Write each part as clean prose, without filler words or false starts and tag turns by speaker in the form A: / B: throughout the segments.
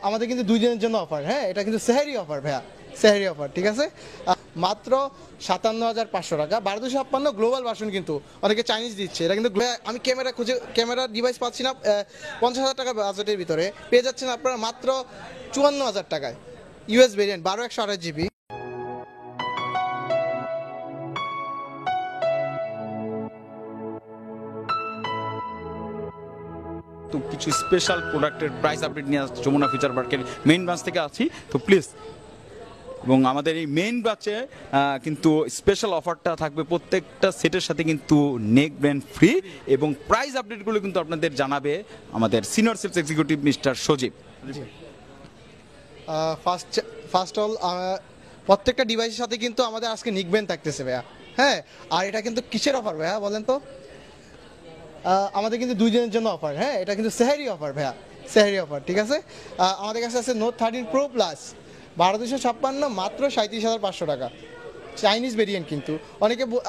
A: আমাদের কিন্তু 2 দিনের জন্য অফার, হ্যাঁ এটা কিন্তু সেহরি অফার ভাইয়া, সেহরি অফার, ঠিক আছে। মাত্র 57,500 টাকা, 1256 গ্লোবাল ভার্সন, কিন্তু অনেকে চাইনিজ দিচ্ছে, এটা কিন্তু আমি ক্যামেরা ডিভাইস পাচ্ছি না 50,000 টাকা বাজেটের ভিতরে, পেয়ে যাচ্ছেন আপনারা মাত্র 54,000 টাকায়, ইউএস ভেরিয়েন্ট 12/128 GB।
B: তো কিছু স্পেশাল প্রোডাক্টের প্রাইস আপডেট নিয়ে আসছে যমুনা ফিচার পার্কের মেইন ব্রাঞ্চ থেকে আছি, তো প্লিজ। এবং আমাদের এই মেইন ব্রাঞ্চে কিন্তু স্পেশাল অফারটা থাকবে, প্রত্যেকটা সেটের সাথে কিন্তু নেক ব্যান্ড ফ্রি, এবং প্রাইস আপডেটগুলো কিন্তু আপনাদের জানাবে আমাদের সিনিয়র সেলস এক্সিকিউটিভ মিস্টার সজীব।
A: ফার্স্ট অল প্রত্যেকটা ডিভাইসের সাথে কিন্তু আমাদের আজকে নিক ব্যান্ড থাকতেছে ভাইয়া, হ্যাঁ। আর এটা কিন্তু কিসের অফার ভাইয়া বলেন তো? আমাদের কিন্তু 2 দিনের জন্য অফার, হ্যাঁ এটা কিন্তু সেহরি অফার ভাইয়া, সেহরি অফার, ঠিক আছে। আমাদের কাছে আছে নোট 13 প্রো প্লাস 1256, মাত্র 37,500 টাকা, চাইনিজ ভেরিয়েন্ট। কিন্তু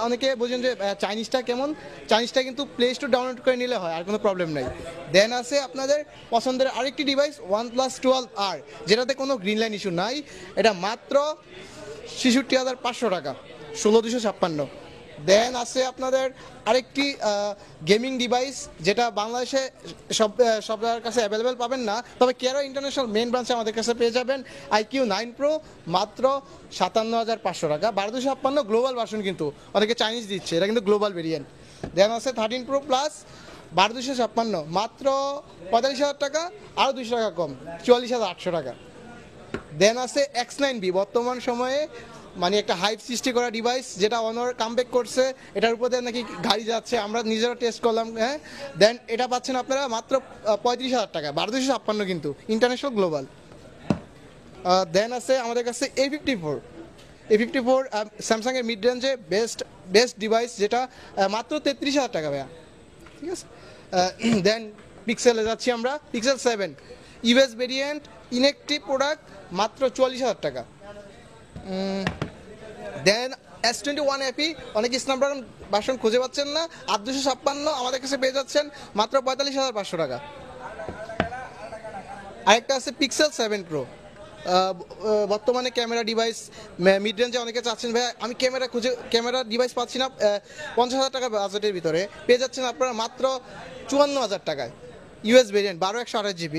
A: অনেকে বোঝেন যে চাইনিজটা কেমন, চাইনিজটা কিন্তু প্লে স্টোর ডাউনলোড করে নিলে হয়, আর কোনো প্রবলেম নাই। দেন আছে আপনাদের পছন্দের আরেকটি ডিভাইস OnePlus 12R, যেটাতে কোনো গ্রিন লাইন ইস্যু নাই, এটা মাত্র 66,500 টাকা, 16,256। দেন আছে আপনাদের আরেকটি গেমিং ডিভাইস, যেটা বাংলাদেশে সবার কাছে অ্যাভেলেবেল পাবেন না, তবে কেয়ারো ইন্টারন্যাশনাল মেইন ব্রাঞ্চে আমাদের কাছে পেয়ে যাবেন IQ 9 Pro, মাত্র 57,500 টাকা, 1256 গ্লোবাল ভার্সন, কিন্তু অনেকে চাইনিজ দিচ্ছে, এটা কিন্তু গ্লোবাল ভেরিয়েন্ট। দেন আছে 13 Pro প্লাস 1256, মাত্র 45,000 টাকা, আরও 200 টাকা কম, 44,800 টাকা। দেন আছে X9B, বর্তমান সময়ে মানে একটা হাইপ সৃষ্টি করা ডিভাইস, যেটা অনর কামব্যাক করছে, এটার উপর দিয়ে নাকি গাড়ি যাচ্ছে, আমরা নিজেরা টেস্ট করলাম, হ্যাঁ। দেন এটা পাচ্ছেন আপনারা মাত্র 35,000 টাকা, 1256, কিন্তু ইন্টারন্যাশনাল গ্লোবাল। দেন আছে আমাদের কাছে A54 স্যামসাংয়ের মিড রেঞ্জে বেস্ট ডিভাইস, যেটা মাত্র 33,000 টাকা ভাইয়া, ঠিক আছে। দেন পিক্সেলে যাচ্ছি আমরা, Pixel 7 US variant, inactive product, মাত্র 44,000 টাকা। দেন S21 FE, অনেকে স্ন্যাপড্রাগন ভার্সন খুঁজে পাচ্ছেন না, 856, আমাদের কাছে পেয়ে যাচ্ছেন মাত্র 45,500 টাকা। আরেকটা আছে Pixel 7 Pro, বর্তমানে ক্যামেরা ডিভাইস মিড রেঞ্জে অনেকে চাচ্ছেন ভাইয়া, আমি ক্যামেরা ডিভাইস পাচ্ছি না 50,000 টাকা বাজেটের ভিতরে, পেয়ে যাচ্ছেন আপনারা মাত্র 54,000 টাকায়, ইউএস ভেরিয়েন্ট 12/128 GB।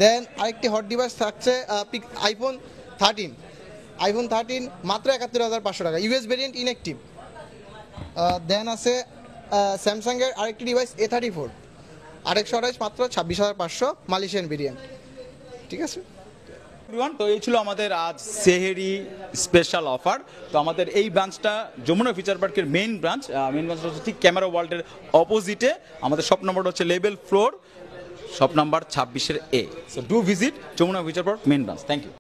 A: দেন আরেকটি হট ডিভাইস থাকছে iPhone 13, মাত্র 71,500 টাকা, ইউএস ভেরিয়েন্ট, ইনঅ্যাক্টিভ। দেন আছে স্যামসাংয়ের আরেকটি ডিভাইস A34, 828, মাত্র 26,500, মালয়েশিয়ান ভেরিয়েন্ট, ঠিক আছে।
B: তো এই ছিল আমাদের আজ সেহেরি স্পেশাল অফার। তো আমাদের এই ব্রাঞ্চটা যমুনা ফিচার পার্কের মেইন ব্রাঞ্চটা হচ্ছে ঠিক ক্যামেরা ওয়ার্ল্ডের অপোজিটে, আমাদের শপ নম্বরটা হচ্ছে level floor, shop number 26A। So do visit Jamuna Future park main branch. Thank you.